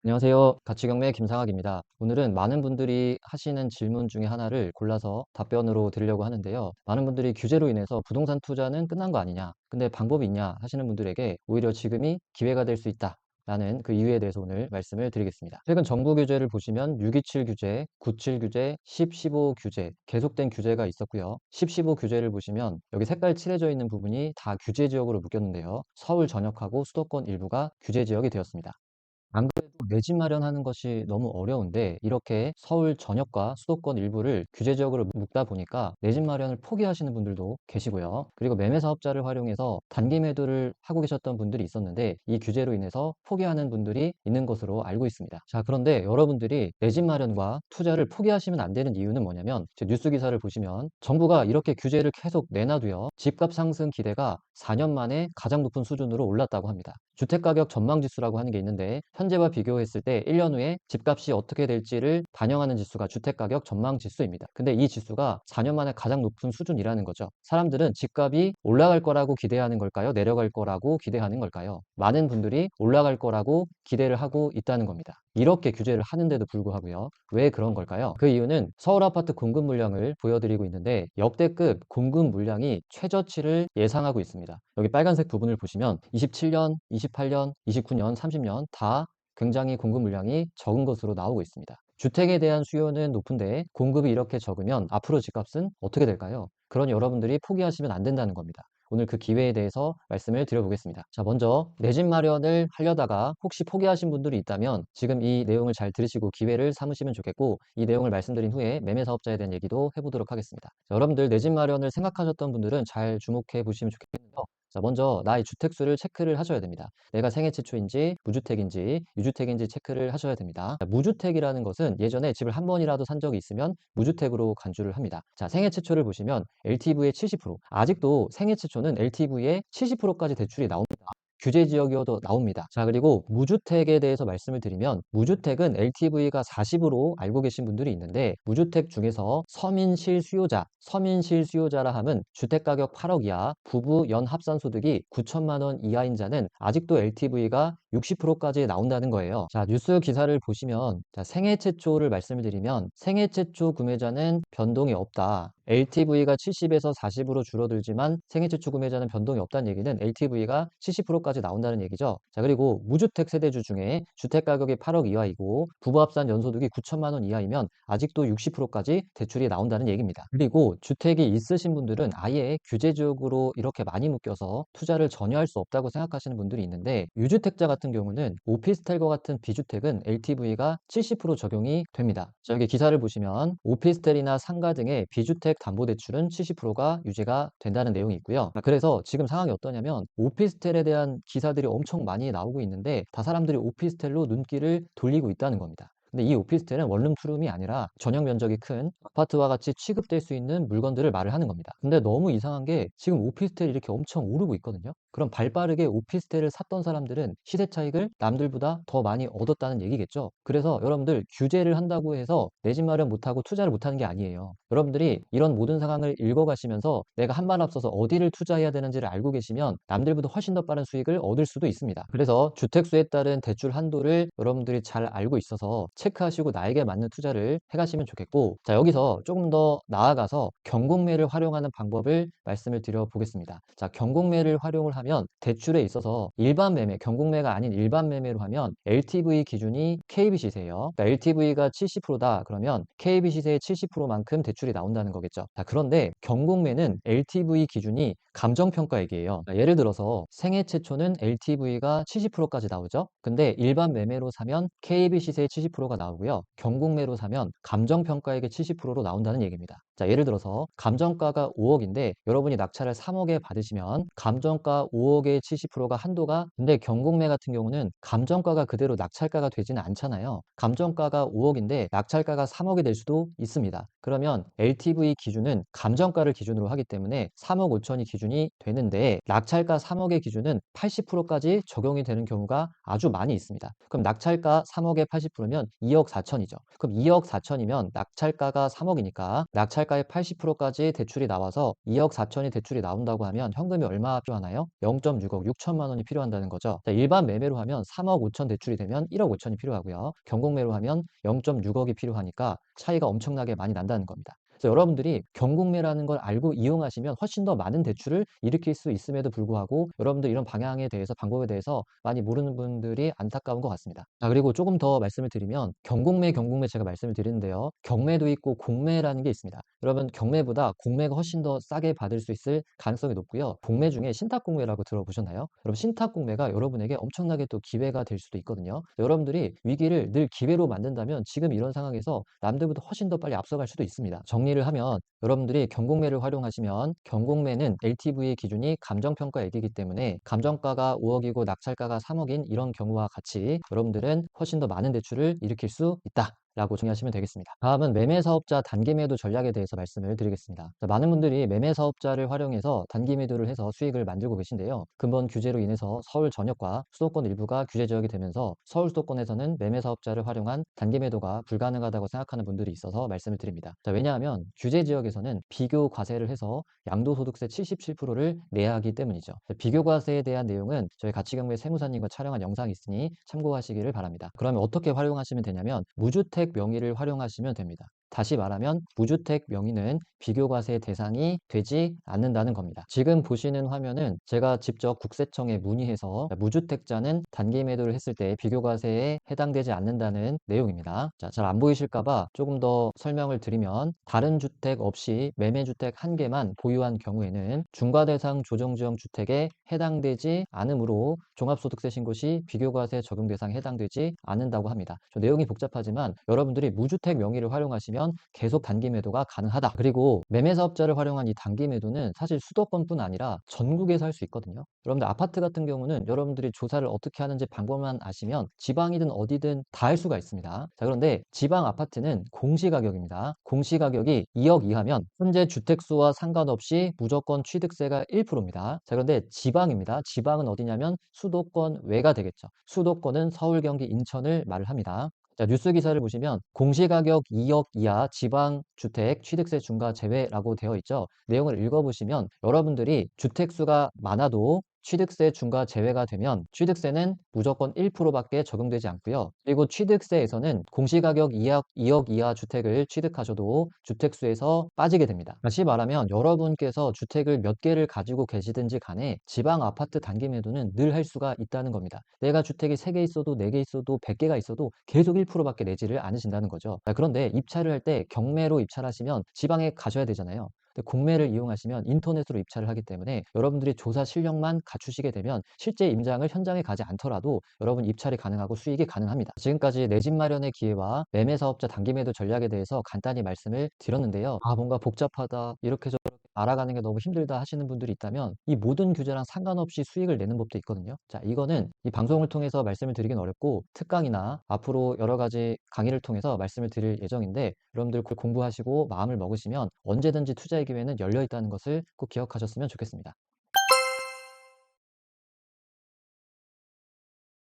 안녕하세요. 가치경매 김상학입니다. 오늘은 많은 분들이 하시는 질문 중에 하나를 골라서 답변으로 드리려고 하는데요. 많은 분들이 규제로 인해서 부동산 투자는 끝난 거 아니냐, 근데 방법이 있냐 하시는 분들에게 오히려 지금이 기회가 될 수 있다. 라는 그 이유에 대해서 오늘 말씀을 드리겠습니다. 최근 정부 규제를 보시면 627 규제, 97 규제, 10, 15 규제 계속된 규제가 있었고요. 10, 15 규제를 보시면 여기 색깔 칠해져 있는 부분이 다 규제 지역으로 묶였는데요. 서울 전역하고 수도권 일부가 규제 지역이 되었습니다. 안 그래도 내 집 마련하는 것이 너무 어려운데 이렇게 서울 전역과 수도권 일부를 규제 지역으로 묶다 보니까 내 집 마련을 포기하시는 분들도 계시고요. 그리고 매매 사업자를 활용해서 단기 매도를 하고 계셨던 분들이 있었는데 이 규제로 인해서 포기하는 분들이 있는 것으로 알고 있습니다. 자, 그런데 여러분들이 내 집 마련과 투자를 포기하시면 안 되는 이유는 뭐냐면 뉴스 기사를 보시면 정부가 이렇게 규제를 계속 내놔도요. 집값 상승 기대가 4년 만에 가장 높은 수준으로 올랐다고 합니다. 주택가격 전망지수라고 하는 게 있는데 현재와 비교했을 때 1년 후에 집값이 어떻게 될지를 반영하는 지수가 주택가격 전망지수입니다. 근데 이 지수가 4년 만에 가장 높은 수준이라는 거죠. 사람들은 집값이 올라갈 거라고 기대하는 걸까요? 내려갈 거라고 기대하는 걸까요? 많은 분들이 올라갈 거라고 기대를 하고 있다는 겁니다. 이렇게 규제를 하는데도 불구하고요. 왜 그런 걸까요? 그 이유는 서울 아파트 공급 물량을 보여드리고 있는데 역대급 공급 물량이 최저치를 예상하고 있습니다. 여기 빨간색 부분을 보시면 27년, 28년, 29년, 30년 다 굉장히 공급 물량이 적은 것으로 나오고 있습니다. 주택에 대한 수요는 높은데 공급이 이렇게 적으면 앞으로 집값은 어떻게 될까요? 그러니 여러분들이 포기하시면 안 된다는 겁니다. 오늘 그 기회에 대해서 말씀을 드려보겠습니다. 자, 먼저 내 집 마련을 하려다가 혹시 포기하신 분들이 있다면 지금 이 내용을 잘 들으시고 기회를 삼으시면 좋겠고 이 내용을 말씀드린 후에 매매 사업자에 대한 얘기도 해보도록 하겠습니다. 자, 여러분들 내 집 마련을 생각하셨던 분들은 잘 주목해 보시면 좋겠는데요. 자, 먼저 나의 주택수를 체크를 하셔야 됩니다. 내가 생애 최초인지 무주택인지 유주택인지 체크를 하셔야 됩니다. 자, 무주택이라는 것은 예전에 집을 한 번이라도 산 적이 있으면 무주택으로 간주를 합니다. 자, 생애 최초를 보시면 LTV의 70%, 아직도 생애 최초는 LTV의 70%까지 대출이 나옵니다. 규제 지역이어도 나옵니다. 자, 그리고 무주택에 대해서 말씀을 드리면 무주택은 LTV가 40으로 알고 계신 분들이 있는데 무주택 중에서 서민실 수요자라 함은 주택가격 8억 이하, 부부 연 합산 소득이 9천만 원 이하인 자는 아직도 LTV가 60%까지 나온다는 거예요. 자, 뉴스 기사를 보시면 자, 생애 최초를 말씀을 드리면 생애 최초 구매자는 변동이 없다. LTV가 70에서 40으로 줄어들지만 생애 최초 구매자는 변동이 없다는 얘기는 LTV가 70%까지 나온다는 얘기죠. 자, 그리고 무주택 세대주 중에 주택 가격이 8억 이하이고 부부 합산 연소득이 9천만 원 이하이면 아직도 60%까지 대출이 나온다는 얘기입니다. 그리고 주택이 있으신 분들은 아예 규제 지역으로 이렇게 많이 묶여서 투자를 전혀 할 수 없다고 생각하시는 분들이 있는데 유주택자 같은 경우는 오피스텔과 같은 비주택은 LTV가 70% 적용이 됩니다. 자, 여기 기사를 보시면 오피스텔이나 상가 등의 비주택 담보대출은 70%가 유지가 된다는 내용이 있고요. 그래서 지금 상황이 어떠냐면 오피스텔에 대한 기사들이 엄청 많이 나오고 있는데 다 사람들이 오피스텔로 눈길을 돌리고 있다는 겁니다. 근데 이 오피스텔은 원룸 투룸이 아니라 전용 면적이 큰 아파트와 같이 취급될 수 있는 물건들을 말을 하는 겁니다. 근데 너무 이상한 게 지금 오피스텔이 이렇게 엄청 오르고 있거든요. 그럼 발빠르게 오피스텔을 샀던 사람들은 시세 차익을 남들보다 더 많이 얻었다는 얘기겠죠. 그래서 여러분들 규제를 한다고 해서 내 집 마련 못하고 투자를 못하는 게 아니에요. 여러분들이 이런 모든 상황을 읽어가시면서 내가 한 발 앞서서 어디를 투자해야 되는지를 알고 계시면 남들보다 훨씬 더 빠른 수익을 얻을 수도 있습니다. 그래서 주택수에 따른 대출 한도를 여러분들이 잘 알고 있어서 체크하시고 나에게 맞는 투자를 해가시면 좋겠고, 자, 여기서 조금 더 나아가서 경공매를 활용하는 방법을 말씀을 드려보겠습니다. 자, 경공매를 활용을 하면 대출에 있어서 일반 매매, 경공매가 아닌 일반 매매로 하면 LTV 기준이 KB 시세예요. 그러니까 LTV가 70%다 그러면 KB 시세의 70%만큼 대출이 나온다는 거겠죠. 자, 그런데 경공매는 LTV 기준이 감정평가액이에요. 예를 들어서 생애 최초는 LTV가 70%까지 나오죠. 근데 일반 매매로 사면 KB 시세의 70%가 나오고요. 경공매로 사면 감정평가액의 70%로 나온다는 얘기입니다. 자, 예를 들어서 감정가가 5억인데 여러분이 낙찰을 3억에 받으시면 감정가 5억의 70%가 한도가, 근데 경공매 같은 경우는 감정가가 그대로 낙찰가가 되지는 않잖아요. 감정가가 5억인데 낙찰가가 3억이 될 수도 있습니다. 그러면 LTV 기준은 감정가를 기준으로 하기 때문에 3억 5천이 기준이 되는데 낙찰가 3억의 기준은 80%까지 적용이 되는 경우가 아주 많이 있습니다. 그럼 낙찰가 3억에 80%면 2억 4천이죠. 그럼 2억 4천이면 낙찰가가 3억이니까 낙찰가 낙찰가의 80%까지 대출이 나와서 2억 4천이 대출이 나온다고 하면 현금이 얼마 필요하나요? 0.6억 6천만 원이 필요한다는 거죠. 자, 일반 매매로 하면 3억 5천 대출이 되면 1억 5천이 필요하고요. 경공매로 하면 0.6억이 필요하니까 차이가 엄청나게 많이 난다는 겁니다. 그래서 여러분들이 경공매라는 걸 알고 이용하시면 훨씬 더 많은 대출을 일으킬 수 있음에도 불구하고 여러분들 이런 방향에 대해서 방법에 대해서 많이 모르는 분들이 안타까운 것 같습니다. 그리고 조금 더 말씀을 드리면 경공매 제가 말씀을 드리는데요. 경매도 있고 공매라는 게 있습니다. 여러분 경매보다 공매가 훨씬 더 싸게 받을 수 있을 가능성이 높고요. 공매 중에 신탁공매라고 들어보셨나요? 여러분 신탁공매가 여러분에게 엄청나게 또 기회가 될 수도 있거든요. 여러분들이 위기를 늘 기회로 만든다면 지금 이런 상황에서 남들보다 훨씬 더 빨리 앞서갈 수도 있습니다. 정리를 하면 여러분들이 경공매를 활용하시면 경공매는 LTV 기준이 감정평가액이기 때문에 감정가가 5억이고 낙찰가가 3억인 이런 경우와 같이 여러분들은 훨씬 더 많은 대출을 일으킬 수 있다 라고 정리하시면 되겠습니다. 다음은 매매사업자 단기매도 전략에 대해서 말씀을 드리겠습니다. 자, 많은 분들이 매매사업자를 활용해서 단기매도를 해서 수익을 만들고 계신데요. 근본 규제로 인해서 서울 전역과 수도권 일부가 규제 지역이 되면서 서울 수도권에서는 매매사업자를 활용한 단기매도가 불가능하다고 생각하는 분들이 있어서 말씀을 드립니다. 자, 왜냐하면 규제 지역에서는 비교 과세를 해서 양도소득세 77%를 내야 하기 때문이죠. 자, 비교 과세에 대한 내용은 저희 가치경매 세무사님과 촬영한 영상이 있으니 참고하시기를 바랍니다. 그러면 어떻게 활용하시면 되냐면 무주택 명의를 활용하시면 됩니다. 다시 말하면 무주택 명의는 비교과세 대상이 되지 않는다는 겁니다. 지금 보시는 화면은 제가 직접 국세청에 문의해서 무주택자는 단기 매도를 했을 때 비교과세에 해당되지 않는다는 내용입니다. 자, 잘 안 보이실까봐 조금 더 설명을 드리면 다른 주택 없이 매매주택 한 개만 보유한 경우에는 중과대상 조정지역 주택에 해당되지 않으므로 종합소득세 신고 시 비교과세 적용 대상에 해당되지 않는다고 합니다. 좀 내용이 복잡하지만 여러분들이 무주택 명의를 활용하시면 계속 단기 매도가 가능하다. 그리고 매매사업자를 활용한 이 단기 매도는 사실 수도권뿐 아니라 전국에서 할 수 있거든요. 여러분들 아파트 같은 경우는 여러분들이 조사를 어떻게 하는지 방법만 아시면 지방이든 어디든 다 할 수가 있습니다. 자, 그런데 지방 아파트는 공시가격입니다. 공시가격이 2억 이하면 현재 주택수와 상관없이 무조건 취득세가 1%입니다. 자, 그런데 지방입니다. 지방은 어디냐면 수도권 외가 되겠죠. 수도권은 서울, 경기, 인천을 말을 합니다. 자, 뉴스 기사를 보시면 공시가격 2억 이하 지방주택 취득세 중과 제외라고 되어 있죠. 내용을 읽어보시면 여러분들이 주택수가 많아도 취득세 중과 제외가 되면 취득세는 무조건 1%밖에 적용되지 않고요. 그리고 취득세에서는 공시가격 2억 이하 주택을 취득하셔도 주택수에서 빠지게 됩니다. 다시 말하면 여러분께서 주택을 몇 개를 가지고 계시든지 간에 지방 아파트 단기 매도는 늘 할 수가 있다는 겁니다. 내가 주택이 3개 있어도 4개 있어도 100개가 있어도 계속 1%밖에 내지를 않으신다는 거죠. 그런데 입찰을 할 때 경매로 입찰하시면 지방에 가셔야 되잖아요. 공매를 이용하시면 인터넷으로 입찰을 하기 때문에 여러분들이 조사 실력만 갖추시게 되면 실제 임장을 현장에 가지 않더라도 여러분 입찰이 가능하고 수익이 가능합니다. 지금까지 내 집 마련의 기회와 매매사업자 단기 매도 전략에 대해서 간단히 말씀을 드렸는데요. 뭔가 복잡하다, 이렇게 저렇게 알아가는 게 너무 힘들다 하시는 분들이 있다면 이 모든 규제랑 상관없이 수익을 내는 법도 있거든요. 자, 이거는 이 방송을 통해서 말씀을 드리긴 어렵고 특강이나 앞으로 여러 가지 강의를 통해서 말씀을 드릴 예정인데 여러분들 공부하시고 마음을 먹으시면 언제든지 투자의 기회는 열려 있다는 것을 꼭 기억하셨으면 좋겠습니다.